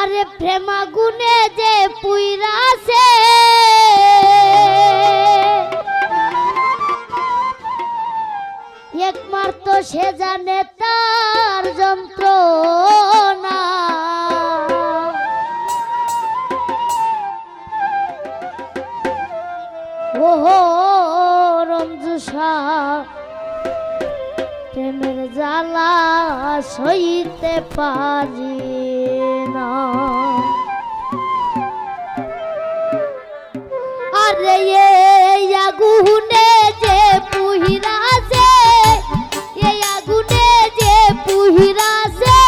আরে প্রেমাগুনে যে পুইরাছে একমাত্র সে জানে তার যন্ত্রণা। ওহো রঞ্জুষা প্রেমের জ্বালা সইতে পারি না। আরে এই আগুনে যে পুহিরাছে, এই আগুনে যে পুহিরাছে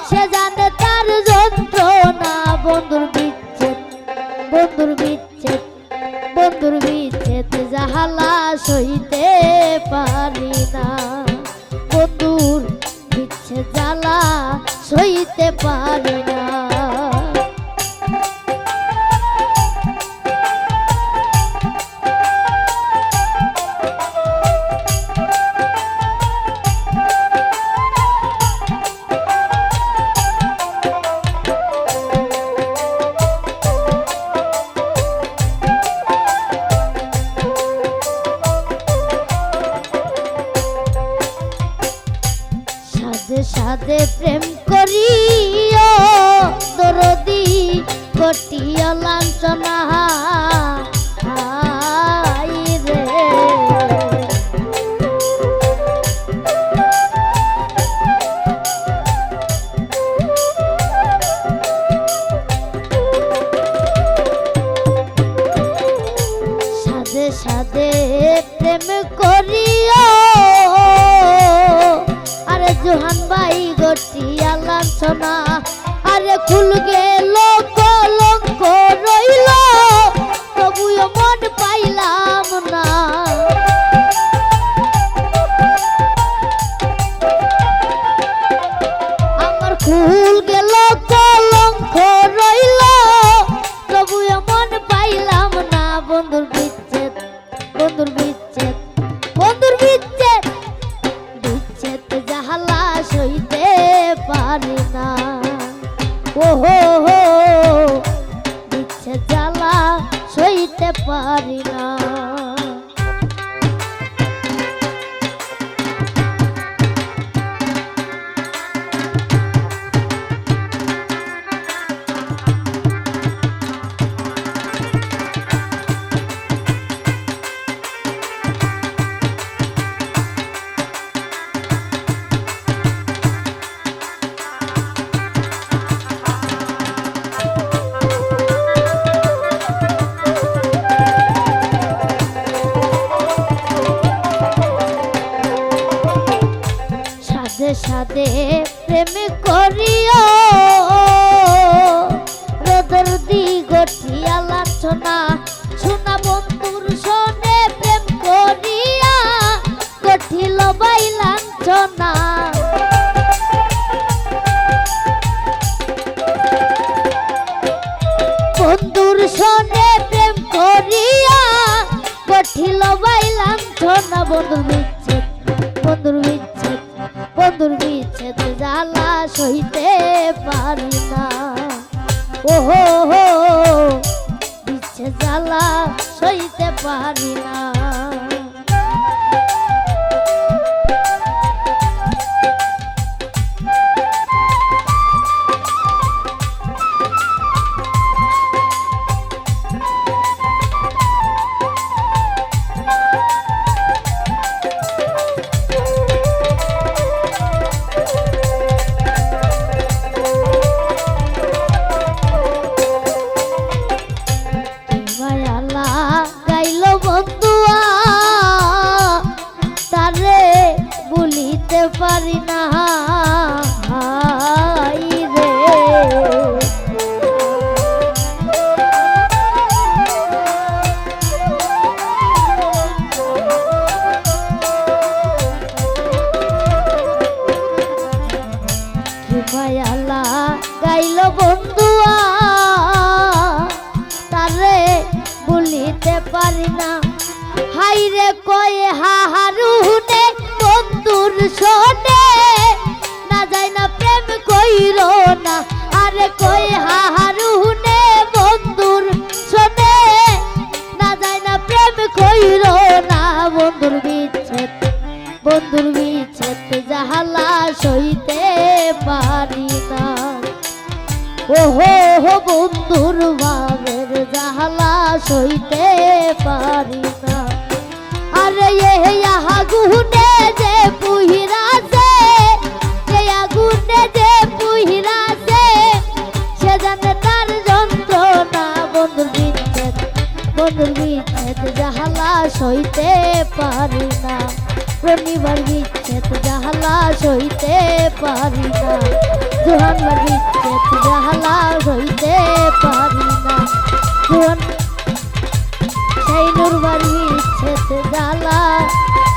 সে জানে তার যন্ত্রণা। বন্ধুর বিচ্ছেদ, বন্ধুর বিচ্ছেদ, বন্ধুর বিচ্ছেদ জাহালা সইতে পারি না। বন্ধুর বিচ্ছেদ জ্বালা সইতে পারি না। সাধে প্রেম করিও দরদি কটিও লাঞ্ছনা রে। সাধে সাধে প্রেম করিও জোহান ভাই গটিয়া লাঞ্ছনা। আরে খুল গেল কলঙ্ক রইল তবুও মন পাইলাম না। আমার খুল গেল কলঙ্ক রইল তবুও মন পাইলাম না। বন্ধুর বিচ্ছেদ, বন্ধুর বিচ্ছেদ, বন্ধুর বিচ্ছেদ, বিচ্ছেদ জাহালা সইতে পারি না। ওহো হো বিচ্ছেদ জ্বালা সইতে পারি না। সাধে প্রেম করিও রদর্দি গঠিয়া লাঞ্ছনা। শোনা বন্ধুর শোনে প্রেম করিয়া গঠিল বাই লাঞ্ছনা। বন্ধুর শোনে প্রেম করিয়া গঠিল বাই লাঞ্ছনা। বন্ধুর বিচ্ছেদ, বন্ধুর বিচ্ছেদ, বন্ধুর বিচ্ছেদ জ্বালা সইতে পারি না। ওহো হো বিচ্ছেদ জ্বালা সইতে পারি না। পারি না রে। মায়ালা গাইল বন্ধুয়া তারে বলিতে পারি না। হাইরে কয়ে হাহারুনে বন্ধুর শোনে না যায় না প্রেম কইরো না। আরে কয়ে জাহালা সইতে পারি না। ওহো হো বন্ধুর ভাবের জাহালা সইতে পারি না। আরে আগুনে যে পুহিরাছে, যে আগুনে যে পুহিরাছে, সে জানে তার যন্ত্রণা। বন্ধুর বিচ্ছেদ জাহালা সইতে পারি না। প্রেমিবার বিচ্ছেদ জাহালা সইতে পারি না। জোহানবার বিচ্ছেদ জাহালা সইতে পারি না। সেই নুরবার বিচ্ছেদ জালা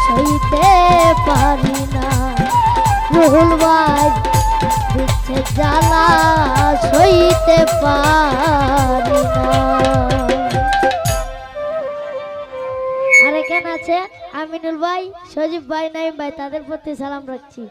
সইতে পারি না। রুহুল ভাই বিচ্ছেদ জালা সইতে পারি না। আর এখানে আছে আমিনুল ভাই, সজীব ভাই, নাইম ভাই, তাদের প্রতি সালাম রাখছি।